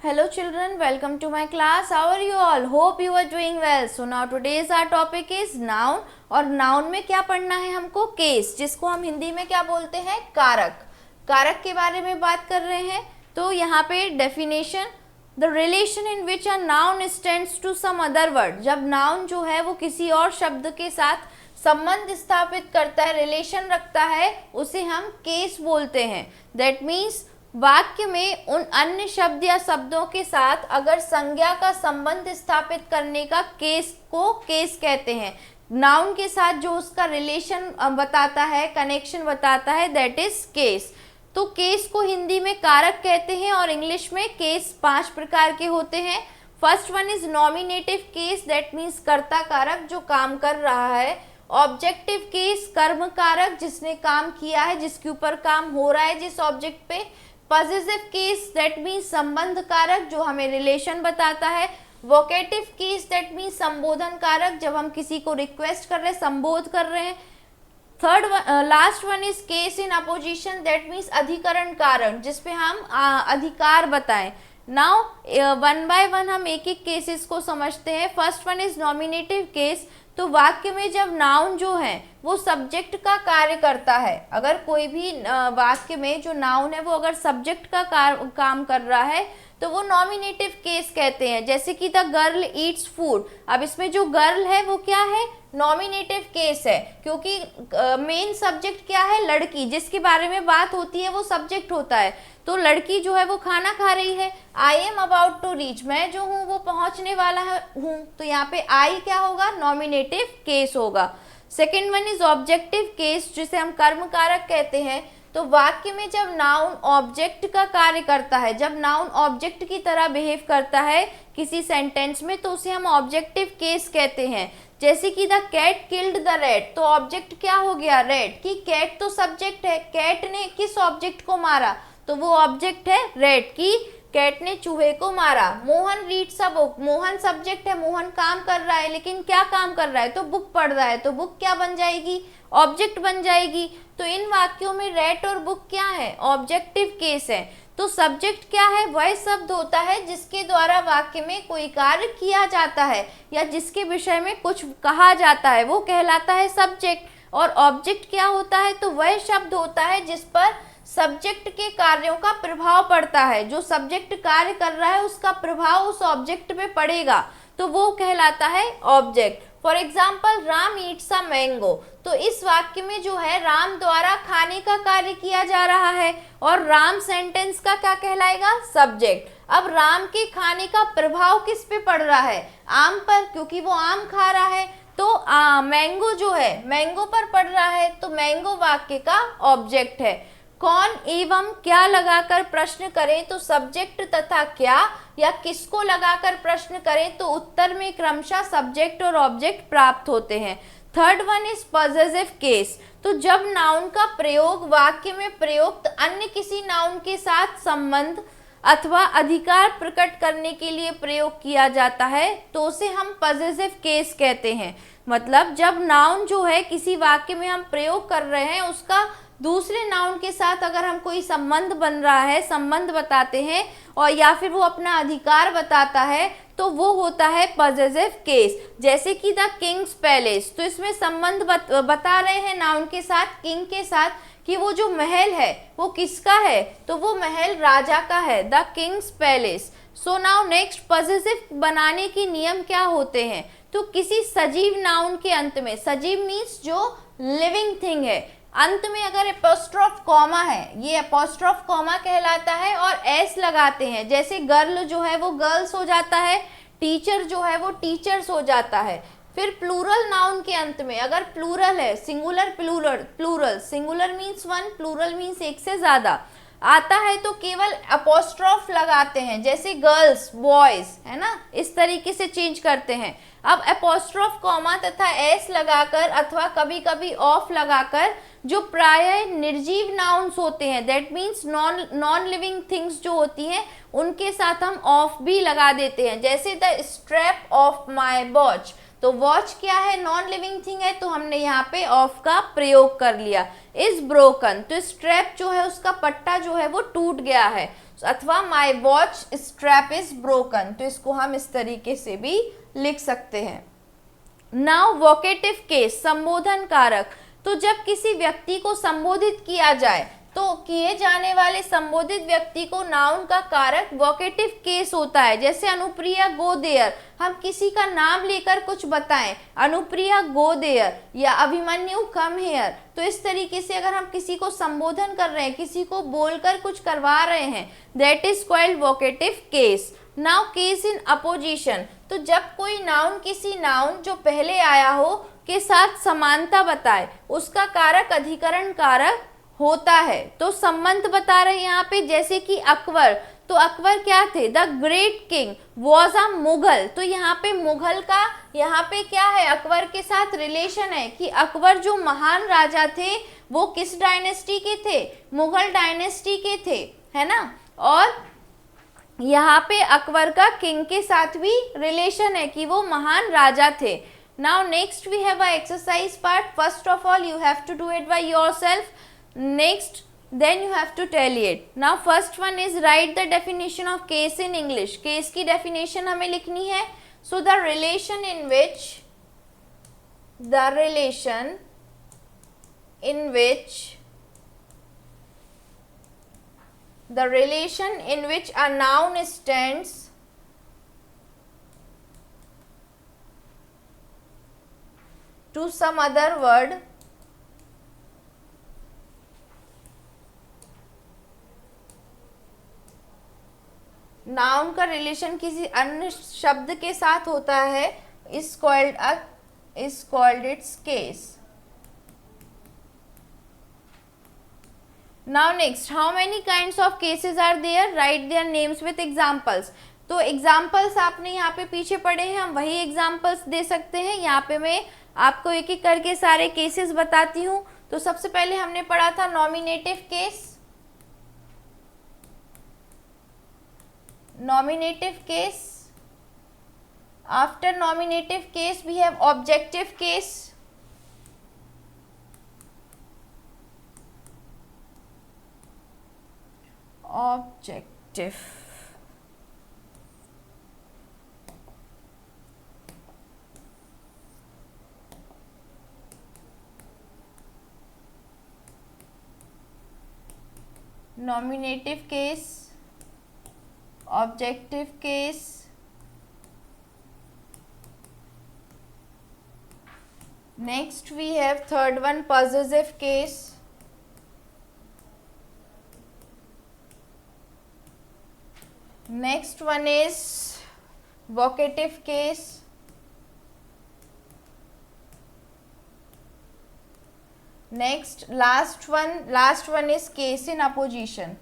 Hello children, welcome to my class. How are you all? Hope you are doing well. So now today's our topic is noun और noun में क्या पढ़ना है हमको? Case, जिसको हम हिंदी में क्या बोलते हैं? कारक। कारक के बारे में बात कर रहे हैं। तो यहाँ पे definition, the relation in which a noun stands to some other word. जब नाउन जो है वो किसी और शब्द के साथ संबंध स्थापित करता है, रिलेशन रखता है, उसे हम केस बोलते हैं। दैट मीन्स वाक्य में उन अन्य शब्द या शब्दों के साथ अगर संज्ञा का संबंध स्थापित करने का केस को केस कहते हैं। नाउन के साथ जो उसका रिलेशन बताता है, कनेक्शन बताता है, दैट इज केस। तो केस को हिंदी में कारक कहते हैं और इंग्लिश में केस 5 प्रकार के होते हैं। First one is nominative case, that means कर्ता कारक जो काम कर रहा है। ऑब्जेक्टिव केस, कर्म कारक जिसने काम किया है, जिसके ऊपर काम हो रहा है, जिस ऑब्जेक्ट पे। पॉसेसिव केस, दैट मीन्स संबंध कारक जो हमें रिलेशन बताता है। वोकेटिव केस, दैट मीन्स संबोधन कारक जब हम किसी को रिक्वेस्ट कर रहे हैं, संबोध कर रहे हैं। Third last one is case in opposition, that means अधिकरण कारक जिसपे हम अधिकार बताएं। नाउ वन बाय वन हम एक एक केसेस को समझते हैं। First one is nominative case. तो वाक्य में जब नाउन जो है वो सब्जेक्ट का कार्य करता है, अगर कोई भी वाक्य में जो नाउन है वो अगर सब्जेक्ट का काम कर रहा है तो वो नॉमिनेटिव केस कहते हैं। जैसे कि द गर्ल ईट्स फूड। अब इसमें जो गर्ल है वो क्या है? नॉमिनेटिव केस है, क्योंकि मेन सब्जेक्ट क्या है? लड़की, जिसके बारे में बात होती है वो सब्जेक्ट होता है। तो लड़की जो है वो खाना खा रही है। I am about to reach, मैं जो हूँ वो पहुंचने वाला हूँ। तो यहाँ पे आई क्या होगा? नॉमिनेटिव केस होगा। Second one is objective case, जिसे हम कर्म कारक कहते हैं। तो वाक्य में जब नाउन ऑब्जेक्ट का कार्य करता है, जब नाउन ऑब्जेक्ट की तरह बिहेव करता है किसी सेंटेंस में, तो उसे हम ऑब्जेक्टिव केस कहते हैं। जैसे कि the cat killed the rat, तो ऑब्जेक्ट क्या हो गया? रैट। की कैट तो सब्जेक्ट है, कैट ने किस ऑब्जेक्ट को मारा? तो वो ऑब्जेक्ट है रैट। की कैट ने चूहे को मारा। Mohan reads a book, Mohan subject है, मोहन काम कर रहा है, लेकिन क्या काम कर रहा है? तो बुक पढ़ रहा है। तो बुक क्या बन जाएगी? ऑब्जेक्ट बन जाएगी। तो इन वाक्यों में रैट और बुक क्या है? ऑब्जेक्टिव केस है। तो सब्जेक्ट क्या है? वह शब्द होता है जिसके द्वारा वाक्य में कोई कार्य किया जाता है या जिसके विषय में कुछ कहा जाता है, वो कहलाता है सब्जेक्ट। और ऑब्जेक्ट क्या होता है? तो वह शब्द होता है जिस पर सब्जेक्ट के कार्यों का प्रभाव पड़ता है। जो सब्जेक्ट कार्य कर रहा है उसका प्रभाव उस ऑब्जेक्ट पे पड़ेगा, तो वो कहलाता है object. For example, Ram Yeats a mango. तो इस वाक्य में जो है राम द्वारा खाने का कार्य किया जा रहा है और राम सेंटेंस का क्या कहलाएगा? सब्जेक्ट। अब राम के खाने का प्रभाव किस पे पड़ रहा है? आम पर, क्योंकि वो आम खा रहा है। तो मैंगो जो है मैंगो पर पड़ रहा है, तो मैंगो वाक्य का ऑब्जेक्ट है। कौन एवं क्या लगाकर प्रश्न करें तो सब्जेक्ट तथा क्या, या किसको लगाकर प्रश्न करें तो उत्तर में क्रमशः सब्जेक्ट और ऑब्जेक्ट प्राप्त होते हैं। Third one is possessive case. तो जब नाउन का प्रयोग वाक्य में प्रयुक्त अन्य किसी नाउन के साथ संबंध अथवा अधिकार प्रकट करने के लिए प्रयोग किया जाता है तो उसे हम पॉसेसिव केस कहते हैं। मतलब जब नाउन जो है किसी वाक्य में हम प्रयोग कर रहे हैं, उसका दूसरे नाउन के साथ अगर हम कोई संबंध बन रहा है, संबंध बताते हैं, और या फिर वो अपना अधिकार बताता है, तो वो होता है पॉसेसिव केस। जैसे कि द किंग्स पैलेस, तो इसमें संबंध बता रहे हैं नाउन के साथ, किंग के साथ, कि वो जो महल है वो किसका है? तो वो महल राजा का है, the Kings palace. So now next, possessive बनाने के नियम क्या होते हैं? तो किसी सजीव नाउन के अंत में, सजीव मीन्स जो लिविंग थिंग है, अंत में अगर एपोस्ट्रोफ कॉमा है, ये एपोस्ट्रोफ कॉमा कहलाता है, और एस लगाते हैं। जैसे गर्ल जो है वो गर्ल्स हो जाता है, टीचर जो है वो टीचर्स हो जाता है। फिर प्लूरल नाउन के अंत में अगर प्लूरल है, singular plural, singular means one, plural means एक से ज्यादा आता है, तो केवल अपोस्ट्रोफ लगाते हैं। जैसे गर्ल्स, बॉयज, है ना, इस तरीके से चेंज करते हैं। अब अपोस्ट्रोफ कॉमा तथा एस लगाकर अथवा कभी कभी ऑफ लगाकर जो प्राय निर्जीव नाउन्स होते हैं, that means non living things जो होती हैं, उनके साथ हम ऑफ भी लगा देते हैं। जैसे the strap of my watch, तो वॉच क्या है? नॉन लिविंग थिंग है, तो हमने यहाँ पे ऑफ का प्रयोग कर लिया। इज ब्रोकन, तो स्ट्रैप जो है उसका पट्टा जो है वो टूट गया है। अथवा my watch strap is broken, तो इसको हम इस तरीके से भी लिख सकते हैं। नाउ वोकेटिव केस, संबोधन कारक, तो जब किसी व्यक्ति को संबोधित किया जाए तो किए जाने वाले संबोधित व्यक्ति को नाउन का कारक वोकेटिव केस होता है। जैसे अनुप्रिया गो देयर, हम किसी का नाम लेकर कुछ बताएं, अनुप्रिया गो देयर, या अभिमन्यु कम हेयर, तो इस तरीके से अगर हम किसी को संबोधन कर रहे हैं, किसी को बोलकर कुछ करवा रहे हैं, that is called vocative case. Now case in opposition, तो जब कोई नाउन किसी नाउन जो पहले आया हो के साथ समानता बताए, उसका कारक अधिकरण कारक होता है। तो संबंध बता रहे हैं यहाँ पे, जैसे कि अकबर, तो अकबर क्या थे, the great king was a Mughal, तो यहाँ पे मुगल का यहाँ पे क्या है, अकबर के साथ रिलेशन है कि अकबर जो महान राजा थे वो किस डायनेस्टी के थे, मुगल डायनेस्टी के थे, है ना। और यहाँ पे अकबर का किंग के साथ भी रिलेशन है कि वो महान राजा थे। Now next we have a exercise part, first of all you have to do it by yourself, next then you have to tally it. Now first one is write the definition of case in English, case की definition हमें लिखनी है। So the relation in which a noun stands to some other word noun का relation किसी अन्य शब्द के साथ होता है, is called its case. Now next, how many kinds of cases are there, write their names with examples. तो examples आपने यहाँ पे पीछे पढ़े हैं, हम वही एग्जाम्पल्स दे सकते हैं। यहाँ पे मैं आपको एक एक करके सारे केसेस बताती हूँ। तो सबसे पहले हमने पढ़ा था nominative case, after nominative case we have objective case, nominative case, objective case, next we have third one possessive case, next one is vocative case, next last one is case in opposition.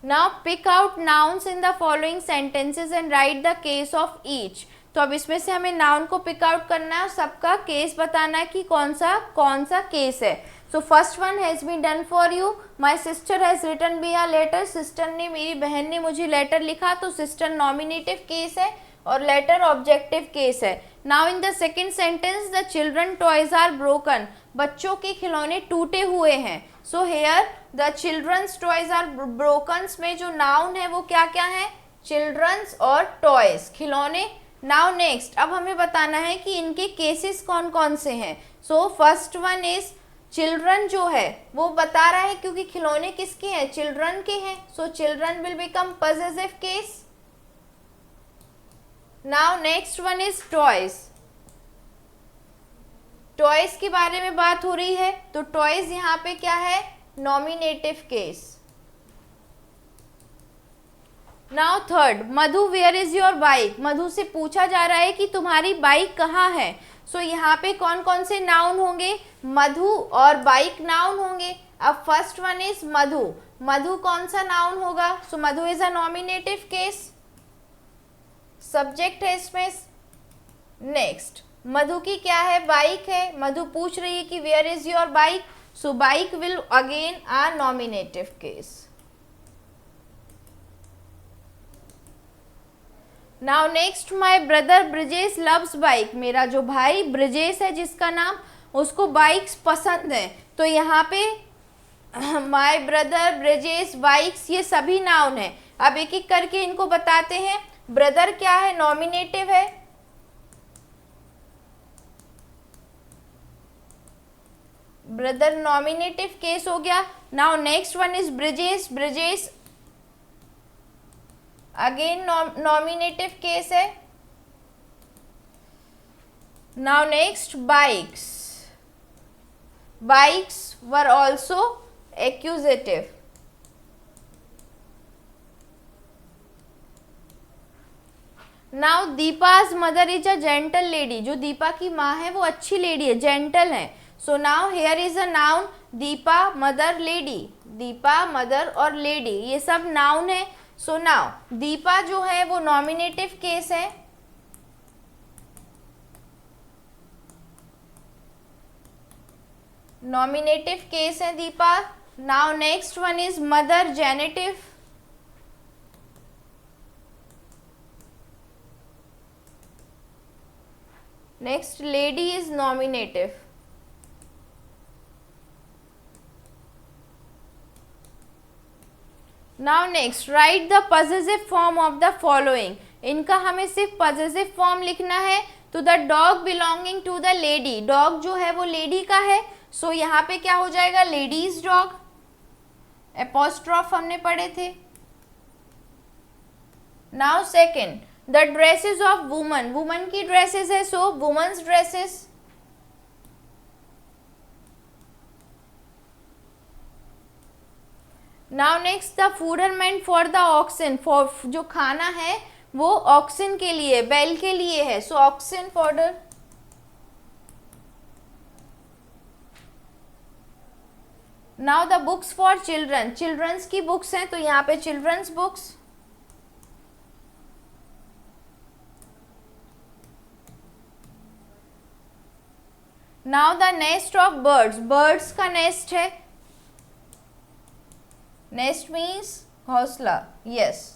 Now pick out nouns in the following sentences and write the case of each. तो अब इसमें से हमें noun को pick out करना है और सबका केस बताना है कि कौन सा केस है। So first one has been done for you, my sister has written me a letter, sister ने, मेरी बहन ने मुझे लेटर लिखा, तो सिस्टर नॉमिनेटिव केस है और लेटर ऑब्जेक्टिव केस है। Now in the second sentence, the children toys are broken, बच्चों के खिलौने टूटे हुए हैं। So here the children's toys are broken में जो नाउन है वो क्या क्या है, चिल्ड्रंस और टॉयज, खिलौने। नाउ नेक्स्ट, अब हमें बताना है कि इनके केसेस कौन कौन से हैं। सो फर्स्ट वन इज चिल्ड्रन, जो है वो बता रहा है क्योंकि खिलौने किसके हैं, चिल्ड्रन के हैं। So children will become possessive case. Now next one is toys, toys के बारे में बात हो रही है, तो टॉयज यहाँ पे क्या है, nominative case. Now third, Madhu where is your bike, Madhu से पूछा जा रहा है कि तुम्हारी बाइक कहाँ है। सो यहाँ पे कौन कौन से नाउन होंगे, मधु और बाइक नाउन होंगे। अब first one is Madhu, Madhu कौन सा नाउन होगा, so Madhu is a nominative case, subject है इसमें। नेक्स्ट, मधु की क्या है, बाइक है, मधु पूछ रही है कि where is your bike, so bike will again a nominative case. Now next, my brother Brijesh loves bike, मेरा जो भाई ब्रिजेश है जिसका नाम, उसको बाइक्स पसंद है, तो यहाँ पे माय ब्रदर, ब्रजेश, बाइक्स, ये सभी नाउन है। अब एक एक करके इनको बताते हैं। ब्रदर क्या है? नॉमिनेटिव है। ब्रदर नॉमिनेटिव केस हो गया। Now next one is Brajesh. Brajesh again nominative case है। Now next bikes. Bikes were also accusative. Now Deepa's mother is a gentle lady. जो दीपा की माँ है वो अच्छी लेडी है, जेंटल है। So now here is a noun Deepa mother lady. Deepa mother और लेडी ये सब नाउन है। सो नाउ दीपा जो है वो नॉमिनेटिव केस है। नॉमिनेटिव केस है Deepa. Now next one is mother, genitive. Next lady is nominative. Now next write the possessive form of the following. इनका हमें सिर्फ पॉजेसिव फॉर्म लिखना है। तो the dog belonging to the lady. Dog जो है वो लेडी का है। सो यहाँ पे क्या हो जाएगा? Ladies dog. एपोस्ट्रॉफ हमने पढ़े थे। Now second the dresses of woman. Woman की ड्रेसेस है, so women's dresses. Now next the फूडरमेंट फॉर द ऑक्सन। फॉर जो खाना है वो ऑक्सन के लिए, बैल के लिए है। So oxen fodder. Now the books for children. Children's की बुक्स हैं तो यहाँ पे children's books. Now the nest of birds. Birds का नेस्ट है। नेस्ट मीन्स घोंसला। Yes.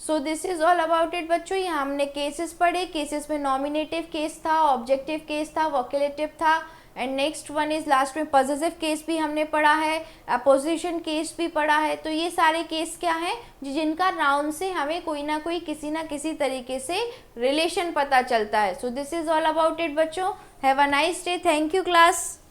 So this is all about it बच्चों। यहाँ हमने केसेस पढ़े। केसेस में नॉमिनेटिव केस था, ऑब्जेक्टिव केस था, वोकेलेटिव था, and next one is last में पॉजेसिव केस भी हमने पढ़ा है, अपोजिशन केस भी पढ़ा है। तो ये सारे केस क्या हैं जिनका नाउन से हमें कोई ना कोई किसी ना किसी तरीके से रिलेशन पता चलता है। So this is all about it बच्चों। Have a nice day. Thank you class.